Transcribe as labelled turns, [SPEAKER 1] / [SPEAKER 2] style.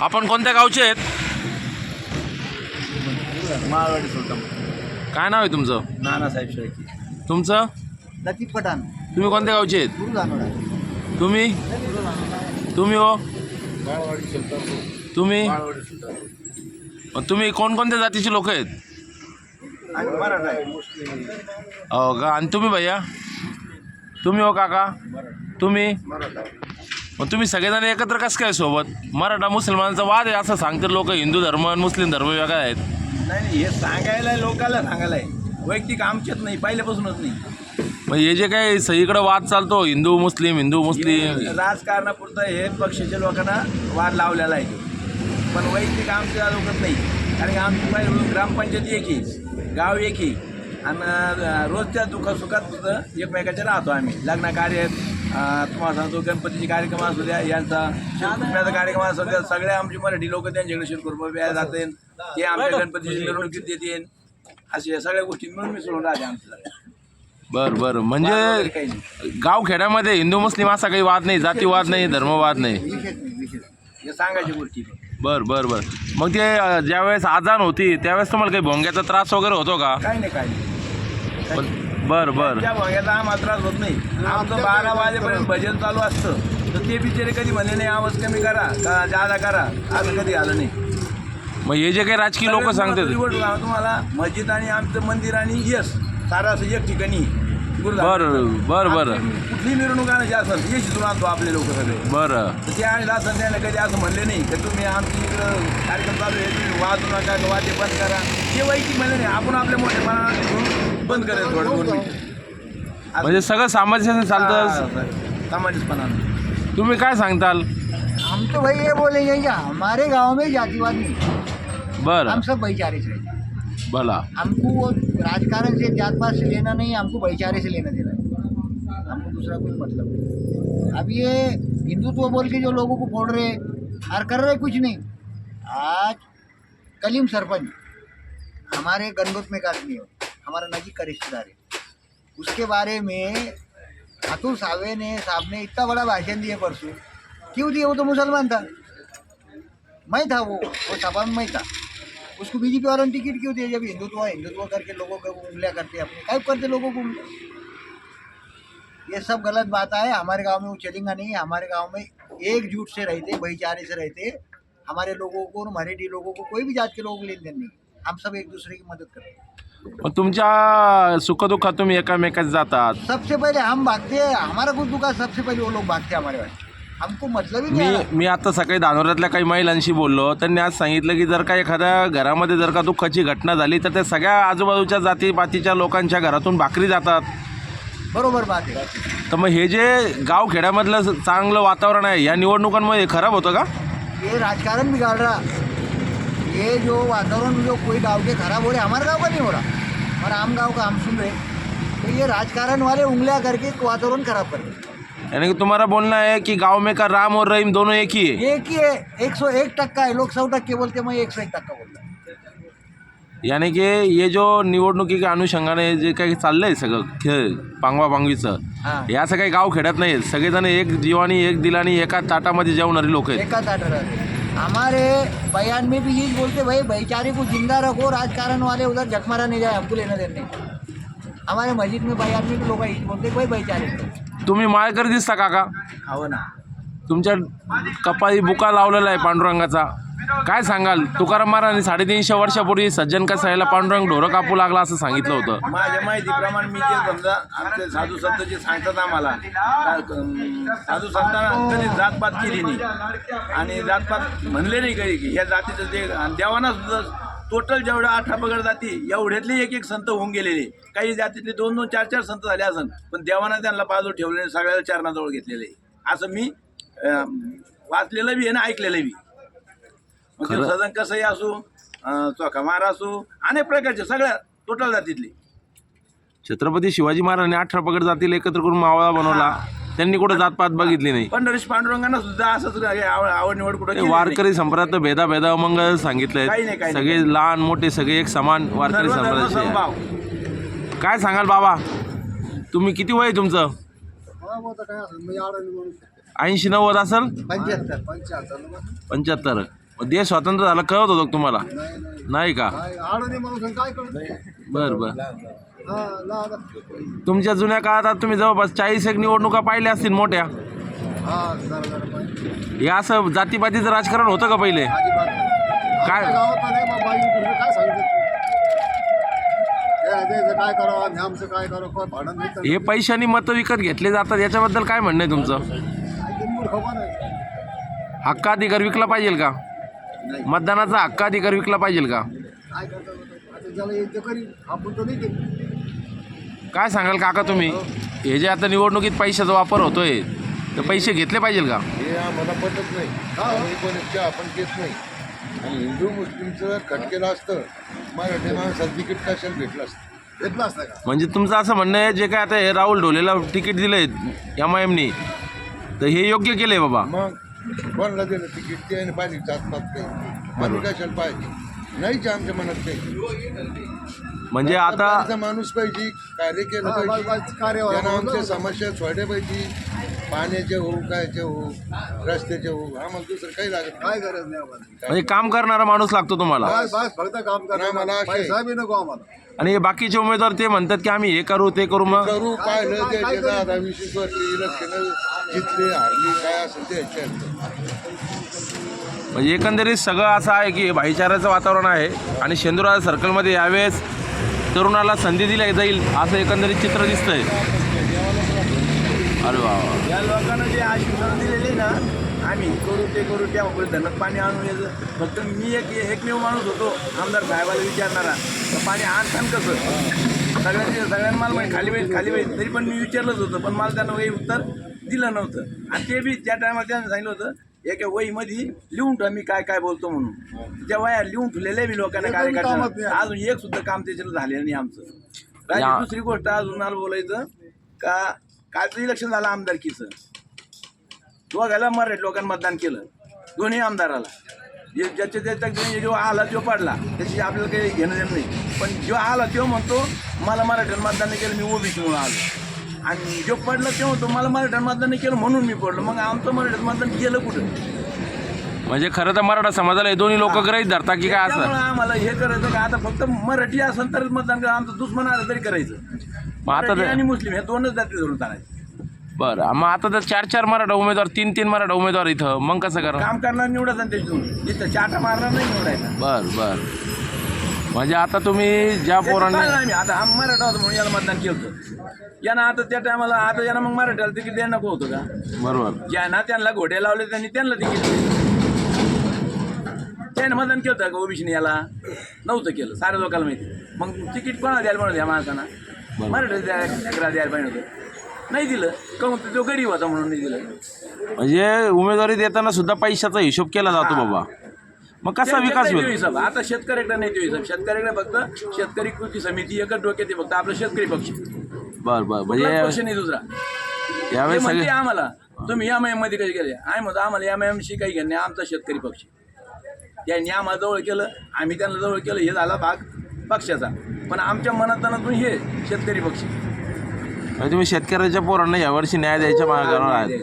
[SPEAKER 1] आपण कोणत्या गावचे आहेत?
[SPEAKER 2] माळवाडी सुलतान.
[SPEAKER 1] काय नाव आहे तुमचं?
[SPEAKER 2] नानासाहेब शेळके.
[SPEAKER 1] तुमचं?
[SPEAKER 2] लतीफ पठाण.
[SPEAKER 1] तुम्ही कोणत्या गावचे आहेत?
[SPEAKER 2] गुरुदानोडा.
[SPEAKER 1] तुम्ही तुम्ही हो
[SPEAKER 2] माळवाडी सुलतान.
[SPEAKER 1] तुम्ही
[SPEAKER 2] माळवाडी सुलतान.
[SPEAKER 1] मग तुम्ही कोणकोणत्या जातीचे लोक आहेत?
[SPEAKER 2] आणि मराठा आहे.
[SPEAKER 1] हो का? आणि तुम्ही भैया? तुम्ही हो काका? तुम्ही?
[SPEAKER 2] मराठा.
[SPEAKER 1] मग तुम्ही सगळेजण एकत्र कसं काय सोबत? मराठा मुसलमानांचा वाद आहे असं सांगतात लोक. हिंदू धर्म आणि मुस्लिम धर्म वेगळा आहेत.
[SPEAKER 2] नाही हे सांगायला लोकांना सांगायला आहे, वैयक्तिक आमच्यात नाही, पहिल्यापासूनच नाही.
[SPEAKER 1] मग हे जे काही सगळीकडे वाद चालतो हिंदू मुस्लिम
[SPEAKER 2] राजकारणापुरतं हे पक्षाच्या लोकांना वाद लावलेला आहे, पण वैयक्तिक आमच्या लोकच नाही. कारण की आमची पहिले ग्रामपंचायत एक आहे, गाव एक आहे, आणि रोजच्या दुःखसुखात सुद्धा एकमेकाच्या राहतो आम्ही. लग्न कार्य तुम्हाला सांगतो, गणपतीचे कार्यक्रम असू द्या, यांचा शिवकुंभाचा कार्यक्रम असू द्या, सगळे आमची मराठी लोक त्यांच्याकडे शिरकुर्मा जाते, ते आमच्या गणपतीची मिरवणुकीत देते. अशा सगळ्या गोष्टी मिळून मिसळून राहते आमच्या.
[SPEAKER 1] बरं बरं. म्हणजे गावखेड्यामध्ये हिंदू मुस्लिम असा काही वाद नाही, जातीवाद नाही, धर्मवाद नाही.
[SPEAKER 2] विशेष हे सांगायची गोष्टी.
[SPEAKER 1] बरं बरं बरं. मग ते ज्यावेळेस आजान होती त्यावेळेस तुम्हाला काही भोंग्याचा त्रास वगैरे होतो का?
[SPEAKER 2] काही नाही, काही नाही.
[SPEAKER 1] बरं बरं.
[SPEAKER 2] त्या भोंग्याचा आम्हाला त्रास होत नाही. आमचं 12 वाजेपर्यंत भजन चालू असतं, तर ते बिचारे कधी म्हणले नाही आवाज कमी करा का जादा करा, असं कधी आलं नाही.
[SPEAKER 1] मग हे जे काही राजकीय लोक सांगतात.
[SPEAKER 2] तुम्हाला मस्जिद आणि आमचं मंदिर आणि यश सारा असं एक ठिकाणी.
[SPEAKER 1] बरं बरं बरं.
[SPEAKER 2] कुठली मिरवणूक आणायची असेल यशीतून आणतो आपले लोक सगळे.
[SPEAKER 1] बरं.
[SPEAKER 2] ते आणलं असं त्याला कधी असं म्हणले नाही की तुम्ही आमची इकडं कार्यक्रम चालू आहे तुम्ही वाजू नका, वाद्य बंद करा, ते वैयक्तिक म्हणले नाही. आपण आपल्या मोठेपणा बंद करायचं थोडं थोडं.
[SPEAKER 1] म्हणजे सगळं सामंजस्याने चालतं.
[SPEAKER 2] सामाजिकपणानं.
[SPEAKER 1] तुम्ही काय सांगताल?
[SPEAKER 3] हम तो भाई ये बोलेंगे कि हमारे गांव में जातिवाद नहीं,
[SPEAKER 1] बरं.
[SPEAKER 3] हम सब भाईचारे से रहते हैं।
[SPEAKER 1] भला.
[SPEAKER 3] हमको वो राजकारण से जात पात से लेना नहीं, हमको भाईचारे से लेना देना है, हमको दूसरा कोई मतलब नहीं। अब ये हिंदुत्व बोल के जो लोगों को फोड़ रहे और कर रहे कुछ नहीं। आज कलीम सरपंच हमारे गनगोत में का आदमी है, हमारा नजीक का रिश्तेदार है, उसके बारे में अतुल सावे ने साहब ने इतना बड़ा भाषण दिया परसों। क्यों दिया? वो तो मुसलमान था, मैं था, वो सभा में मैं था। उसको बीजेपी वालों ने टिकट क्यों दिया? जब हिंदुत्व करके लोगों को उंगलियां करते, अपने काय करते लोगों को। ये सब गलत बात है। हमारे गांव में वो चलेगा नहीं। हमारे गांव में एकजुट से रहते, भाईचारे से रहते। हमारे लोगों को और मराठी लोगों को कोई भी जात के लोगों को लेन देन नहीं, हम सब एक दूसरे की मदद करते हैं।
[SPEAKER 1] मग तुमच्या सुखदुःखात तुम्ही एकामेकात जातात.
[SPEAKER 3] सबसे पहले हम भागते हैं, हमारा कुछ दुखा सबसे पहले वो लोग भागते हैं हमारे पास। हमको मतलब ही नहीं है।
[SPEAKER 1] मी आता सकाळी धानोऱ्यातल्या काही महिलांशी बोललो. त्यांनी आज सांगितलं की जर का एखाद्या घरामध्ये जर का दुःखाची घटना झाली तर त्या सगळ्या आजूबाजूच्या जातीपातीच्या लोकांच्या घरातून भाकरी जातात.
[SPEAKER 3] बरोबर बात है।
[SPEAKER 1] तर मग हे जे गावखेड्यामधलं चांगलं वातावरण आहे या निवडणुकांमध्ये खराब होतं का?
[SPEAKER 3] ये राजकारण बिगाड़ रहा। ये जो वातावरण जो कोई गांव के खराब हो रहे, हमारे गांव का नहीं हो रहा, और आम गांव का हम सुन रहे, तो ये राजकारण वाले उंगलियां करके वातावरण खराब कर रहे।
[SPEAKER 1] यानी कि तुम्हारा बोलना है कि गांव में का राम और रहीम दोनों एक ही है.
[SPEAKER 3] एक ही है, 101% है। लोग 100% बोलते, मैं 101% बोलता हूँ।
[SPEAKER 1] यानी कि ये जो निवडणुकी के अनुषंगाने जे काही चाललंय सगळं खेळ पांगवापांगवीचं,
[SPEAKER 3] हाँ,
[SPEAKER 1] हे असं काही गाव खेड्यात नाही. सगळेजण एक जीवानी एक दिलानी एका ताटामध्ये जेवणारी लोक आहेत.
[SPEAKER 3] एका ताट रहते। हमारे बयान में भी यही बोलते, भाई भाईचारे को जिंदा रखो, राजकारण वाले उधर झकमारा नहीं जाए, हमको लेना देना नहीं। हमारे मस्जिद में बयान में भी लोग यही बोलते, भाई भाईचारे से।
[SPEAKER 1] तुम्ही माळकरी दिसता काका.
[SPEAKER 2] हो ना.
[SPEAKER 1] तुमच्या कपाळी बुका लावलेला आहे पांडुरंगाचा. काय सांगाल? तुकाराम महाराजांनी 350 वर्षापूर्वी सज्जन कसायला पांडुरंग ढोरं कापू लागला असं सांगितलं होतं.
[SPEAKER 2] माझ्या माहितीप्रमाणे मी जे समजा आमचे साधू संत जे सांगतात आम्हाला, साधू संतांना कधी जातपात केली नाही आणि जातपात म्हणले नाही कधी की ह्या जातीचं जे देवाना सुद्धा टोटल जेवढ्या 18 पगड जाती एवढ्यातले एक संत होऊन गेलेले. काही जातीतले 2-2, 4-4 संत झाले असन, पण देवाना त्यांना बाजू ठेवलेले, सगळ्याला चरणाजवळ घेतलेले, असं मी वाचलेलं बी आहे ना ऐकलेलं बी. मग ते सदन कसंही असो, चोखामार असो, अनेक प्रकारचे सगळ्या टोटल जातीतले.
[SPEAKER 1] छत्रपती शिवाजी महाराजांनी 18 पगड जातील एकत्र करून मावळा बनवला. त्यांनी कुठं जातपात बघितली नाही.
[SPEAKER 2] पंढरीश पांडुरंगांना सुद्धा असंच आवड निवड कुठं
[SPEAKER 1] वारकरी संप्रदाय भेदा मग सांगितलंय.
[SPEAKER 2] काही नाही, काही
[SPEAKER 1] सगळे लहान मोठे सगळे एक समान वारकरी संप्रदायाचे.
[SPEAKER 2] समभाव.
[SPEAKER 1] काय सांगाल बाबा? तुम्ही किती वय आहे तुमचं? 80-90 असेल.
[SPEAKER 3] 75.
[SPEAKER 1] 75. देश स्वतंत्र झाला कळत होतं का तुम्हाला? नाही का?
[SPEAKER 3] आडोनी माणूस काय करतो?
[SPEAKER 1] बरं बरं. तुमच्या जुन्या काळात आता तुम्ही जवळपास 40 एक निवडणुका पाहिल्या असतील मोठ्या. हे असं जातीपातीचं राजकारण होतं का पहिले? काय
[SPEAKER 3] काय करावं आणि आमचं काय करावं भाडं नाही.
[SPEAKER 1] हे पैशानी मतं विकत घेतले जातात, याच्याबद्दल काय म्हणणं आहे तुमचं? हक्काधिकार विकला पाहिजे का? मतदानाचा हक्काधिकार विकला पाहिजे का?
[SPEAKER 3] काय करतात आता ज्याला येतं करी आपण तर नाही केलं.
[SPEAKER 1] काय सांगाल काका तुम्ही, हे जे आता निवडणुकीत पैशाचा वापर होतोय तर पैसे घेतले पाहिजे का?
[SPEAKER 4] हे आम्हाला पटत नाही. आम्ही पण इतक्या आपण घेत नाही. आणि हिंदू मुस्लिमचं खटकेलं असतं, मराठी माणसाला तिकीट कशाला भेटलं असतं?
[SPEAKER 3] घेतलं असतं का?
[SPEAKER 1] म्हणजे तुमचं असं म्हणणं आहे जे काय आता हे राहुल ढोलेला तिकीट दिलंय MIMनी, तर हे योग्य केलंय बाबा?
[SPEAKER 4] मग कोणाला दिलं तिकीट? ते आणि पाणी जातपात काही आम्ही कशाला पाहिजे? नाहीच आमच्या मनात काही.
[SPEAKER 1] म्हणजे आता
[SPEAKER 4] आमचा माणूस पाहिजे, कार्य केलं पाहिजे, त्यांना आमच्या समस्या सोडल्या पाहिजे. पाण्याचे हो, कायचे हो, रस्त्याचे हो, आम्हाला दुसरं काही लागत
[SPEAKER 3] काय गरज नाही आम्हाला.
[SPEAKER 1] म्हणजे काम करणारा माणूस लागतो तुम्हाला.
[SPEAKER 3] बस बस फक्त काम करा.
[SPEAKER 4] आम्हाला असे-
[SPEAKER 3] पैसा बी नको आम्हाला.
[SPEAKER 1] आणि हे बाकीचे उमेदवार ते म्हणतात की आम्ही हे करू ते करू, मग
[SPEAKER 4] करू पाहिलं त्याचे 10-20 वर्ष इलेक्शन जितले हारली काय असेल ते
[SPEAKER 1] म्हणजे एकंदरीत सगळं असं आहे की भाईचाराचं वातावरण आहे आणि शेंदुरा सर्कलमध्ये यावेळेस तरुणाला संधी दिली जाईल असं एकंदरीत चित्र दिसतंय. अरे वा वा.
[SPEAKER 2] या लोकांना जे आश्वासन दिलेले ना, आम्ही करू ते करू, त्या धरणात पाणी आणून यायचं. फक्त मी एकमेव माणूस होतो आमदार साहेबाला विचारणारा, तर पाणी आणताना कसं? सगळ्यांना मला माहिती खाली पाहिजे तरी पण मी विचारलंच होतं, पण मला त्यांना वही उत्तर दिलं नव्हतं. आणि ते बी त्या टायमाला त्यांनी सांगितलं होतं एका वहीमध्ये लिहून ठेवा मी काय काय बोलतो म्हणून. त्या वया लिहून ठेवलेल्या बी लोकांना कार्यकर्त्यांना अजून एक सुद्धा काम त्याच्यानं झालेलं नाही आमचं. राहिली दुसरी गोष्ट अजून मला बोलायचं का, कालचं इलेक्शन झालं आमदारकीचं, दोघायला मराठी लोकांनी मतदान केलं, दोन्ही आमदाराला. ज्याच्या त्याच्या जो आला तो पडला, त्याची आपल्याला काही घेणं देणं नाही. पण जो आला तो म्हणतो मला मराठ्यानं मतदान नाही केलं, मी ओबीसीमुळं आलो. आणि जो पडला तो म्हणतो मला मराठ्यानं मतदान नाही केलं म्हणून मी पडलो. मग आमचं मराठ्यानं मतदान केलं कुठं?
[SPEAKER 1] म्हणजे खरं तर मराठा समाजाला हे दोन्ही लोक गृहीत धरतात की काय
[SPEAKER 2] त्यामुळं
[SPEAKER 1] असं?
[SPEAKER 2] आम्हाला हे करायचं का आता फक्त मराठी असेल तरच मतदान करा, आमचं दुश्मन आलं तरी करायचं.
[SPEAKER 1] मग आता
[SPEAKER 2] मराठी आणि मुस्लिम हे दोनच जाती धरून चालायचं.
[SPEAKER 1] बरं, मग आता तर 4 मराठा उमेदवार, 3 मराठा उमेदवार इथं, मग कसं करा?
[SPEAKER 2] काम करणार निवडायचं आणि त्याच्यातून इथं चाटा मारणार नाही निवडायचा.
[SPEAKER 1] बर. म्हणजे आता तुम्ही ज्या पोरांनी
[SPEAKER 2] आम्ही आता हा मराठा होता म्हणून याला मतदान केलं होतं. यानं आता त्या टायमाला आता यानं मग मराठ्याला तिकीट द्यायला नको होतं का?
[SPEAKER 1] बरोबर,
[SPEAKER 2] ज्यांना त्यांना घोडे लावले त्यांनी त्यांना तिकीट दिलं. त्यानं मतदान केलं होतं का ओबीसीने? याला नव्हतं केलं, साऱ्या लोकांना माहिती. मग तिकीट कोणाला द्यायला म्हणत या माणसांना? मराठा द्यायला पाहिजे होतं, नाही दिलं. काहून तो गरीब होता म्हणून नाही दिलं.
[SPEAKER 1] म्हणजे उमेदवारी देताना सुद्धा पैशाचा हिशोब केला जातो बाबा. मग कसा विकास होईल?
[SPEAKER 2] हिसाब आता शेतकऱ्याकडे नाही तो हिसाब. शेतकऱ्याकडे फक्त शेतकरी कृती समिती एकच डोक्यात आहे, फक्त आपलं शेतकरी पक्ष.
[SPEAKER 1] बर
[SPEAKER 2] कुठलाच पक्ष नाही दुसरा.
[SPEAKER 1] यावेळेस
[SPEAKER 2] ते म्हणते
[SPEAKER 1] सगळे
[SPEAKER 2] आम्हाला तुम्ही MIM मध्ये कधी गेले? आम्ही म्हणतो आम्हाला MIMशी काही घेणे, आमचा शेतकरी पक्ष. त्यांनी आम्हाला जवळ केलं, आम्ही त्यांना जवळ केलं, हे झाला भाग पक्षाचा. पण आमच्या मनातनातून हे शेतकरी पक्ष.
[SPEAKER 1] तुम्ही शेतकऱ्याच्या पोरांना यावर्षी न्याय द्यायच्या मार्गावर आहेत.